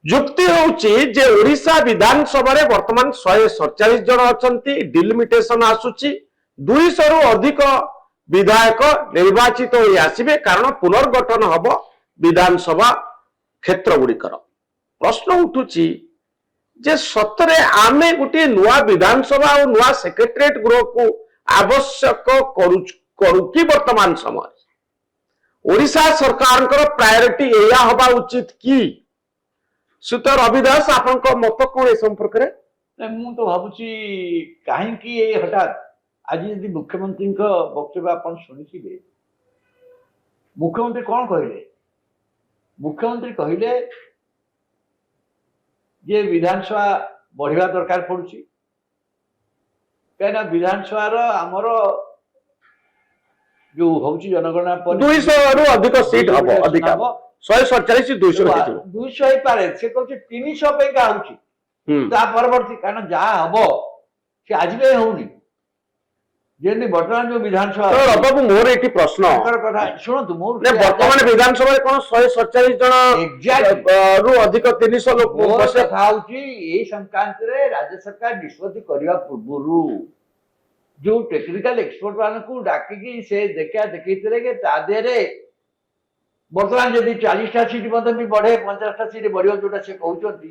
ଯୁକ୍ତି ହେଉଛି ଯେ ଓଡ଼ିଶା ବିଧାନସଭାରେ ବର୍ତ୍ତମାନ 147 ଜଣ ଅଛନ୍ତି, ଡିଲିମିଟେସନ ଆସୁଛି, 200 ରୁ ଅଧିକ ବିଧାୟକ ନିର୍ବାଚିତ ହୋଇ ଆସିବେ, କାରଣ ପୁନର୍ଗଠନ ହବ ବିଧାନସଭା କ୍ଷେତ୍ର ଗୁଡିକର। ପ୍ରଶ୍ନ ଉଠୁଛି ଯେ ସତରେ ଆମେ ଗୋଟିଏ ନୂଆ ବିଧାନସଭା ଆଉ ନୂଆ ସେକ୍ରେଟାରିଏଟ ଗୃହକୁ ଆବଶ୍ୟକ କରୁ କି ବର୍ତ୍ତମାନ ସମୟରେ ଓଡ଼ିଶା ସରକାରଙ୍କର ପ୍ରାୟୋରିଟି ଏଇଆ ହବା ଉଚିତ କି? ସୁତ ରବି ଦାସ ଆପଣଙ୍କ ମତ କଣ ଏ ସମ୍ପର୍କରେ? ମୁଁ ତ ଭାବୁଛି କାହିଁକି ଏଇ ହଠାତ୍ ଆଜି ଯଦି ମୁଖ୍ୟମନ୍ତ୍ରୀଙ୍କ ବକ୍ତବ୍ୟ ଆପଣ ଶୁଣିଥିବେ, ମୁଖ୍ୟମନ୍ତ୍ରୀ କଣ କହିଲେ? ମୁଖ୍ୟମନ୍ତ୍ରୀ କହିଲେ ଯେ ବିଧାନସଭା ବଢିବା ଦରକାର ପଡୁଛି, କାହିଁକିନା ବିଧାନସଭାର ଆମର ଯୋଉ ହଉଛି ଜନଗଣନା 200 ରୁ ଅଧିକ ସିଟ୍ ହବ, ଅଧିକ 147 200 ହେଇପାରେ, ସେ କହୁଛି 300 ପାଇଁକା ହଉଛି ତା ପରବର୍ତ୍ତୀ, କାରଣ ଯାହା ହବ ସେ ଆଜି ପାଇଁ ହଉନି, ଯେମିତି ବର୍ତ୍ତମାନ ଯୋଉ ବିଧାନସଭା। ବାବୁ ମୋର ଏଠି ପ୍ରଶ୍ନ କଥା ଶୁଣନ୍ତୁ, ମୁଁ ବର୍ତ୍ତମାନ ବିଧାନସଭାରେ କଣ 147 ଜଣ ରୁ ଅଧିକ 300 ଲୋକ କଥା ହଉଛି ଏଇ ସଂକ୍ରାନ୍ତରେ ରାଜ୍ୟ ସରକାର ନିଷ୍ପତ୍ତି କରିବା ପୂର୍ବରୁ ଯୋଉ ଟେକ୍ନିକାଲ ଏକ୍ସପର୍ଟ ମାନଙ୍କୁ ଡାକିକି ସେ ଦେଖେଇଥିଲେ କି ତା ଦେହରେ ବର୍ତ୍ତମାନ ଯଦି 40ଟା ସିଟ୍ ମଧ୍ୟ ବି ବଢେ, 50ଟା ସିଟ୍ ବଢିବ ଯୋଉଟା ସେ କହୁଛନ୍ତି,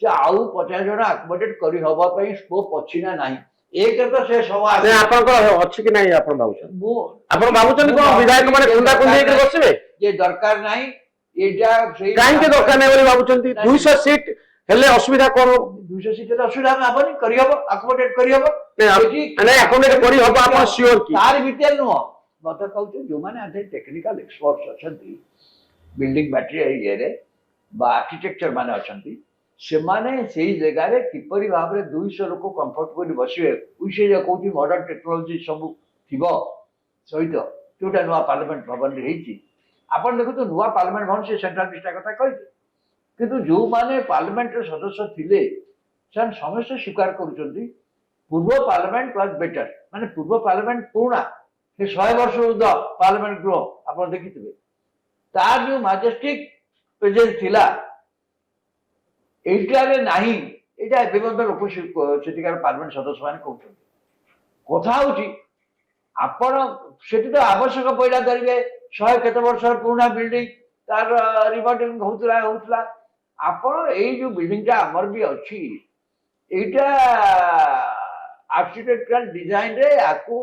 ସେ ଆଉ 50 ଜଣ ଆକୋମୋଡେଟ କରି ହବା ପାଇଁ ସ୍କୋପ ଅଛି ନା ନାହିଁ? ଏକରେ ତ ସେ ସମାଜ ଆପଣଙ୍କର ଅଛି କି ନାହିଁ ଆପଣ ଭାବୁଛନ୍ତି? ଆପଣ ଭାବୁଛନ୍ତି କଣ ବିଧାୟକ ମାନେ କୁଣ୍ଡା କୁଣ୍ଡି ହେଇକି ବସିବେ? ଯେ ଦରକାର ନାହିଁ, ଏଇଟା କାହିଁକି ଦରକାର ନାହିଁ ବୋଲି ଭାବୁଛନ୍ତି? 200 ସିଟ୍ ହେଲେ ଅସୁବିଧା କଣ? 200 ସିଟ୍ ହେଲେ ଅସୁବିଧା ହବନି, କରିହବ, ଆକୋମୋଡେଟ କରିହବ, ଆକୋମୋଡେଟ କରିହବ, ଆପଣ ସିଓର କି? ତାର ଭିତରେ ନୁହଁ, ମତେ କହୁଛି ଯୋଉମାନେ ଟେକ୍ନିକାଲ ଏକ୍ସପର୍ଟ ଅଛନ୍ତି ବିଲ୍ଡିଂ ମ୍ୟାଟେରିଆଲ ଇଏରେ ବା ଆର୍କିଟେକ୍ଚର ମାନେ ଅଛନ୍ତି, ସେମାନେ ସେଇ ଜାଗାରେ କିପରି ଭାବରେ 200 ଲୋକ କମ୍ଫର୍ଟେବଲି ବସିବେ, ସେ କହୁଛି ମଡର୍ନ ଟେକ୍ନୋଲୋଜି ସବୁ ଥିବ ସହିତ ଯୋଉଟା ନୂଆ ପାର୍ଲାମେଣ୍ଟ ଭବନରେ ହେଇଛି। ଆପଣ ଦେଖନ୍ତୁ ନୂଆ ପାର୍ଲାମେଣ୍ଟ ଭବନ ସେ ସେଣ୍ଟ୍ରାଲ ମିନିଷ୍ଟର କଥା କହିଲେ, କିନ୍ତୁ ଯୋଉମାନେ ପାର୍ଲାମେଣ୍ଟର ସଦସ୍ୟ ଥିଲେ ସେମାନେ ସମସ୍ତେ ସ୍ୱୀକାର କରୁଛନ୍ତି ପୂର୍ବ ପାର୍ଲାମେଣ୍ଟ ୱାଜ ବେଟର, ମାନେ ପୂର୍ବ ପାର୍ଲାମେଣ୍ଟ ପୁରୁଣା, ସେ 100 ବର୍ଷ ଉର୍ଦ୍ଧ ପାର୍ଲାମେଣ୍ଟ ଗୃହ ଆପଣ ଦେଖିଥିବେ, ତାର ଯୋଉ ମାଜେଷ୍ଟିକ ପ୍ରେଜେନ୍ସ ଥିଲା এইটারে ନାହିଁ, ଏଇଟା ଏବେ ମଧ୍ୟ ଲୋକ ସେଠିକାର ପାର୍ଲାମେଣ୍ଟ ସଦସ୍ୟ ମାନେ କହୁଛନ୍ତି। କଥା ହଉଛି ଆପଣ ସେଠି ତ ଆବଶ୍ୟକ ପଇଲା ଧରିବେ 100 କେତେ ବର୍ଷର ପୁରୁଣା ବିଲ୍ଡିଂ, ତାର ରିମଡେଲିଂ ହଉଥିଲା, ଆପଣ ଏଇ ଯୋଉ ବିଲ୍ଡିଂଟା ଆମର ବି ଅଛି, এইটা ଆର୍କିଟେକ୍ଚରାଲ ଡିଜାଇନରେ ଆକୁ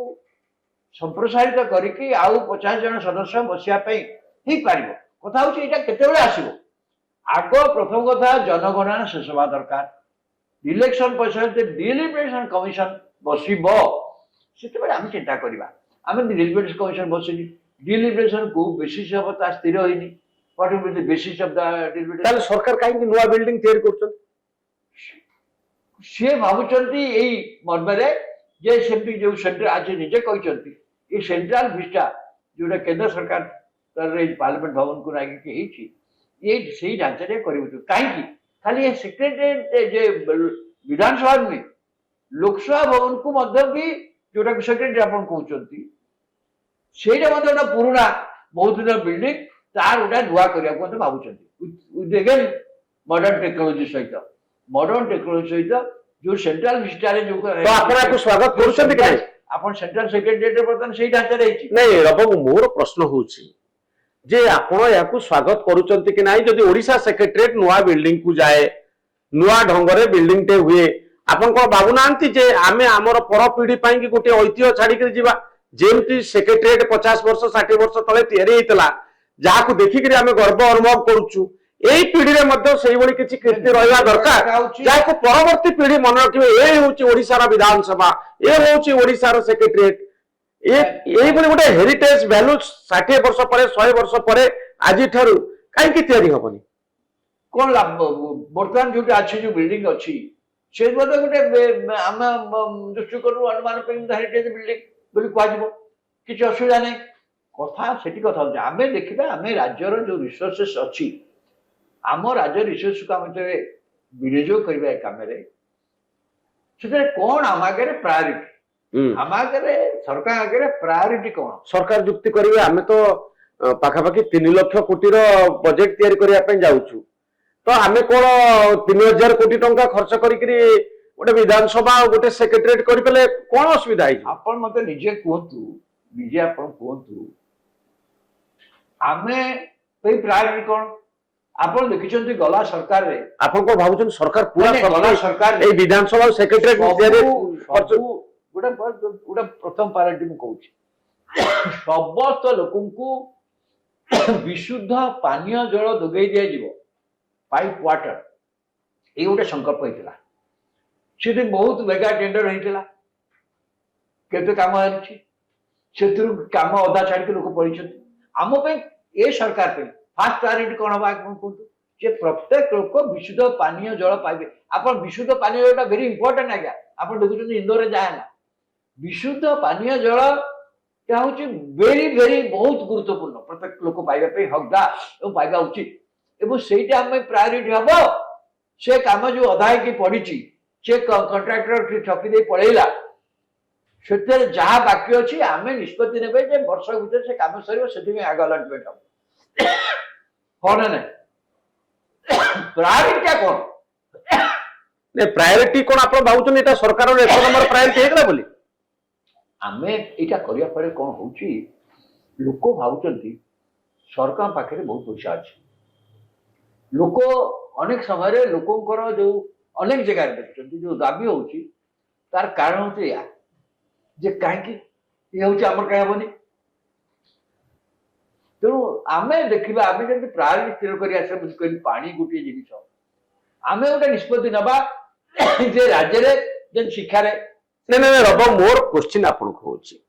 ସମ୍ପ୍ରସାରିତ କରିକି ଆଉ 50 ଜଣ ସଦସ୍ୟ ବସିବା ପାଇଁ ହେଇପାରିବ। କଥା ହଉଛି ଏଇଟା କେତେବେଳେ ଆସିବ? ଆଗ ପ୍ରଥମ କଥା ଜନଗଣନା ଶେଷ ହେବା ଦରକାର, ଇଲେକ୍ସନ ପଛରେ ଡିଲିମିଟେସନ କମିଶନ ବସିବ, ସେତେବେଳେ ଆମେ ଚିନ୍ତା କରିବା। ଆମେ ଡିଲିମିଟେସନ କମିଶନ ବସିନି, ଡିଲିମିଟେସନ କୋଉ ବେସିସ୍ ହବ ତା ସ୍ଥିର ହେଇନି, what will be the basis of the delimitation? ତାହେଲେ ସରକାର କାହିଁକି ନୂଆ ବିଲ୍ଡିଂ ତିଆରି କରୁଛନ୍ତି? ସିଏ ଭାବୁଛନ୍ତି ଏଇ ମର୍ମରେ ଯେ ସେମିତି ଯୋଉ ସେଣ୍ଟ୍ରାଲ ଆଜି ନିଜେ କହିଛନ୍ତି ଏଇ ସେଣ୍ଟ୍ରାଲ ଭିଷ୍ଟା ଯୋଉଟା କେନ୍ଦ୍ର ସରକାର ଏଇ ପାର୍ଲାମେଣ୍ଟ ଭବନକୁ ଲାଗିକି ହେଇଛି, ଏଇ ସେଇ ଢାଞ୍ଚାରେ କରିବୁ। କାହିଁକି ଖାଲି ଏ ସେକ୍ରେଟାରିଏଟ ଯେ ବିଧାନସଭା ନୁହେଁ, ଲୋକସଭା ଭବନକୁ ମଧ୍ୟ ବି ଯୋଉଟାକୁ ସେକ୍ରେଟାରୀ ଆପଣ କହୁଛନ୍ତି, ସେଇଟା ମଧ୍ୟ ଗୋଟେ ପୁରୁଣା ବହୁତ ଦିନ ବିଲ୍ଡିଂ, ତାର ଗୋଟେ ନୂଆ କରିବାକୁ ମଧ୍ୟ ଭାବୁଛନ୍ତି ମଡର୍ନ ଟେକ୍ନୋଲୋଜି ସହିତ, ଯୋଉ ସେଣ୍ଟ୍ରାଲ ଭିଷ୍ଟାରେ ଯୋଉ ଆପଣ ଏହାକୁ ସ୍ୱାଗତ କରୁଛନ୍ତି କି ନାହିଁ? ଆପଣ ସେଣ୍ଟ୍ରାଲ ସେକ୍ରେଟାରିଏଟ ବର୍ତ୍ତମାନ ସେଇ ଢାଞ୍ଚାରେ ହେଇଛି। ନାଇଁ ବାବୁ, ମୋର ପ୍ରଶ୍ନ ହଉଛି ଯେ ଆପଣ ଏହାକୁ ସ୍ୱାଗତ କରୁଛନ୍ତି କି ନାହିଁ? ଯଦି ଓଡ଼ିଶା ସେକ୍ରେଟାରିଏଟ ନୂଆ ବିଲ୍ଡିଂ କୁ ଯାଏ, ନୂଆ ଢଙ୍ଗରେ ବିଲ୍ଡିଂ ଟେ ହୁଏ, ଆପଣ କଣ ଭାବୁନାହାନ୍ତି ଯେ ଆମେ ଆମର ପର ପିଢି ପାଇଁ କି ଗୋଟେ ଐତିହ୍ୟ ଛାଡିକି ଯିବା? ଯେମିତି ସେକ୍ରେଟାରିଏଟ 50 ବର୍ଷ 60 ବର୍ଷ ତଳେ ତିଆରି ହେଇଥିଲା, ଯାହାକୁ ଦେଖିକିରି ଆମେ ଗର୍ବ ଅନୁଭବ କରୁଛୁ, এই ପିଢିରେ ମଧ୍ୟ ସେଇଭଳି କିଛି କୀର୍ତ୍ତି ରହିବା ଦରକାର, ଯାହାକୁ ପରବର୍ତ୍ତୀ ପିଢି ମନେ ରଖିବେ ଏ ହେଉଛି ଓଡ଼ିଶାର ବିଧାନସଭା, ଏ ହେଉଛି ଓଡ଼ିଶାର ସେକ୍ରେଟାରିଏଟ। এইଭଳି ଗୋଟେ ହେରିଟେଜ ଭ୍ୟାଲୁ 60 ବର୍ଷ ପରେ 100 ବର୍ଷ ପରେ ଆଜି ଠାରୁ କାହିଁକି ତିଆରି ହବନି? କଣ ଲାଭ? ବର୍ତ୍ତମାନ ଯୋଉଟା ଅଛି ଯୋଉ ବିଲ୍ଡିଂ ଅଛି ସେ ମଧ୍ୟ ଗୋଟେ ଆମେ ଦୃଷ୍ଟିକୋଣରୁ ଅନୁମାନ କରି ହେରିଟେଜ ବିଲ୍ଡିଂ ବୋଲି କୁହାଯିବ, କିଛି ଅସୁବିଧା ନାହିଁ। କଥା ସେଠି କଥା ହଉଛି ଆମେ ଦେଖିବା ଆମେ ରାଜ୍ୟର ଯୋଉ ରିସୋର୍ସେସ୍ ଅଛି, ଆମ ରାଜ୍ୟ ରିସୋର୍ସକୁ ଆମେ ଯେତେବେଳେ ବିନିଯୋଗ କରିବା ଏ କାମରେ, ସେଥିରେ କଣ ଆମ ଆଗରେ ପ୍ରାୟୋରିଟି, ଆମ ଆଗରେ ସରକାର ଆଗରେ ପ୍ରାୟୋରିଟି କଣ? ସରକାର ଯୁକ୍ତି କରିବେ ଆମେ ତ ପାଖାପାଖି 3 ଲକ୍ଷ କୋଟିର ବଜେଟ ତିଆରି କରିବା ପାଇଁ ଯାଉଛୁ, ତ तो आमे कोन 3000 कोटी टंका खर्च करिकरी गोटे विधानसभा और गोटे सेक्रेटरीट करिपेले कोन असुविधा है? आपण मते निजे कहतु निजे आपण कहतु आमे पे प्रायोरिटी कोन आपण देखिछन्ती गला सरकार रे आपन को भाबुछन सरकार पूरा नहीं, गला सरकार ए विधानसभा और सेक्रेटरीट विषय खर्च गोटे प्रथम प्रायोरिटी मु कहूची समस्त लोकंकु विशुद्ध पानीय जल जोगाई दिया जीवो पाइप वाटर ये गोटे संकल्प होइतिला सेठी बहुत मेगा टेंडर होइतिला केते काम होइछि सेतु काम अधा छाड़ के लोक पड़िछथि आम पे ए सरकार पे फास्ट प्रायोरिटी कोन हबा कहतु जे प्रत्येक लोक विशुद्ध पानीय जल पाइबे आपण विशुद्ध पानीय जलटा वेरी इंपोर्टेंट आज्ञा आपण देखुछन इंदोर रे जाय ना विशुद्ध पानीय जल क्या होची वेरी वेरी बहुत गुरुत्वपूर्ण प्रत्येक लोक पाइबा पे हकदार एवं पाइबा उचित एवं सेटा हम प्रायोरिटी हबो से काम जो अधा की पड़िछि से कॉन्ट्रैक्टर ठकी दे पळेला सेते जहा बाकी अछि आमे निष्पत्ति नेबे जे वर्ष भीतर से काम सरियो सेति में आग अलॉटमेंट हो ना नहीं प्रायोरिटी कोन ने प्रायोरिटी कोन आपण भाबुछन एटा सरकार रो 1 नंबर प्रायोरिटी हेगला बोली आमे एटा करिया परे कोन होउची लोक भाबुचंती सरकार पाखरे बहुत पैसा अछि लोक अनेक समय रे लोकंकर जो अनेक जगह देखुचंती जो दाबी होउची तार कारण होची या जे काहे कि ये होची हमर काहे बनी तेणु आमे देखिबा आमे जति प्रायोरिटी स्थिर करी आसे बुझ पानी गोटे जिनिस आमे गोटे निष्पत्ति नबा जे राज्य रे जे शिक्षा रे नहीं नहीं रब मोर क्वेश्चन आपन को होची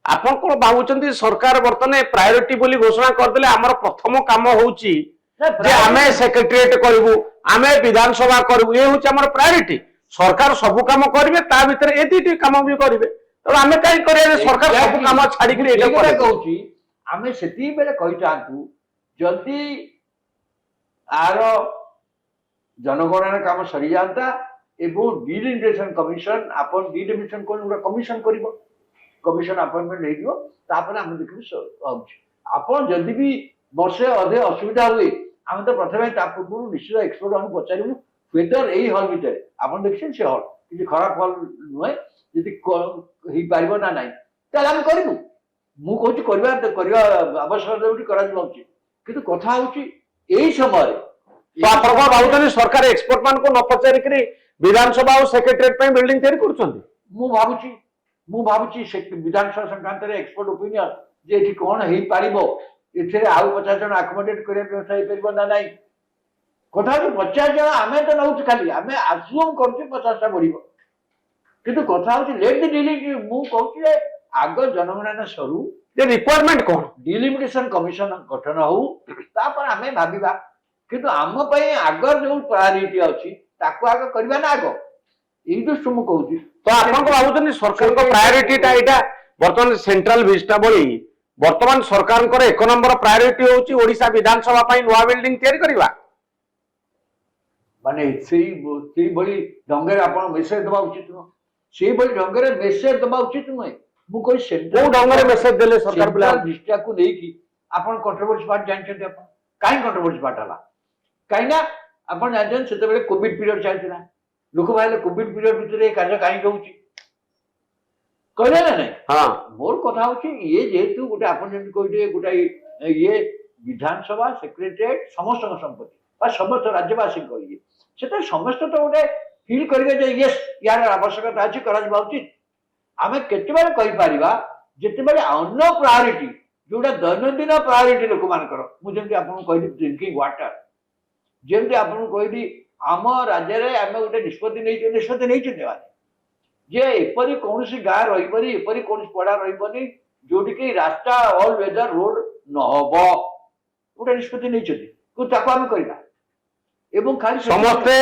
आपन को भाबुचंती सरकार वर्तने प्रायोरिटी बोली घोषणा कर देले हमर प्रथम काम होची जे आमे सेक्रेटरीट करबू आमे विधानसभा करबू ये होची हमर प्रायोरिटी सरकार सब काम करबे ता भीतर ए दुटी काम भी करबे तो आमे काई करे सरकार सब काम छाडी के एटा करे कहूची आमे सेती बेले कहि चाहतु जल्दी आर जनगणना काम सरी जानता एवं डिलिमिटेशन कमिशन अपन डिलिमिटेशन कोन कमिशन करिवो कमिशन अपॉइंटमेंट ले दियो तापर हम देखिबो होउची अपन जल्दी भी वर्षे अधे असुविधा हुए हम तो प्रथमे ता पूर्व निश्चित एक्सपर्ट हम पचारिबु वेदर एई हॉल भीतर अपन देखिन से हॉल कि खराब हॉल नय जति ही पारिबो ना नाही ताले हम करिबु मु कहूची करबा आवश्यक जोटी करा दिबौची किंतु कथा होउची एई समय तो आपण को भाबुचंती सरकार एक्सपर्ट मान को न पचारि करी विधानसभा और सेक्रेटरीट पे बिल्डिंग तैयारी करछंती मु भाबुची विधानसभा संक्रांत रे एक्सपर्ट ओपिनियन जे एठी कोन हेई पारिबो एथे आउ 50 जन अकोमोडेट करे व्यवस्था हे परबो ना नाही कथा जो 50 जन आमे तो नउच खाली आमे अज्यूम करछु 50 टा बढिबो किंतु कथा होची लेट द डिलीट मु कहूची जे आग जनगणना सरू ये रिक्वायरमेंट कोन डिलिमिटेशन कमिशन गठन हो तापर आमे भाबिबा किंतु आम पई आगर जो प्रायोरिटी अछि ताको आग करबा ना आग एई दृष्टि मु कहूची तो आपण को भाबुचंती सरकार को प्रायोरिटी ता एटा वर्तमान सेंट्रल विस्टा बोली वर्तमान सरकार को 1 नंबर प्रायोरिटी होची ओडिसा विधानसभा पई नवा बिल्डिंग तैयारी करबा माने सेई बड़ी ढंगरे आपण मेसेज दबा उचित न सेई बड़ी ढंगरे मेसेज दबा उचित न मु कोई सेंट्रल को ढंगरे मेसेज देले सरकार बिला दृष्टिया को नै कि आपण कंट्रोवर्सी पार्ट जानछथि आपण काई कंट्रोवर्सी पार्ट हला काई ना आपण जानछन सेते बेले कोविड पीरियड चलतिला लोक भाइले कोविड पीरियड भितरे कार्य काई होउची कहले ना नहीं हां मोर कथा होची ये जेतु गोटे आपण जेमि कहिदे गोटे ये विधानसभा सेक्रेटरीट समस्त संपत्ति बा समस्त राज्यवासी कहिए सेते समस्त तो गोटे फील करबे जे यस यार आवश्यकता अछि करा जबा उचित आमे केते बेले कहि परिबा जेते बेले अन्य प्रायोरिटी जोटा दैनंदिन प्रायोरिटी लोक मान करो मु जेमि आपण कहि ड्रिंकिंग वाटर जेमि आपण कहि आम राज्य रे आमे गोटे निष्पत्ति नै छै जे एपरी कौनसी गाँ रही एपरी कौन पड़ा रही जोटी की रास्ता ऑल वेदर रोड न हबो गोटे निष्पत्ति नहीं छथि ताको हम करबा एवं खाली समस्ते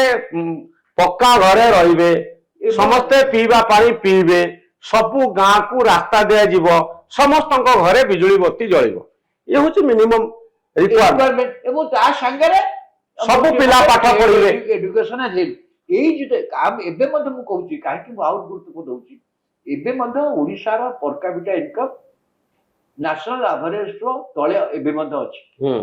पक्का घरे रहिबे समस्ते पीवा पानी पीबे सबु गाँ को रास्ता दिया जीवो समस्त घरे बिजुली बत्ती जळिबो ये होची मिनिमम रिक्वायरमेंट एवं ता संगरे सबु पिला पाठ पढिबे एजुकेशन हेल्थ एई जिते काम एबे मधे मु कहूची काहे कि बहुत गुरुत्व दउची एबे मधे ओडिसा रा per capita income national average रो तळे एबे मधे अछि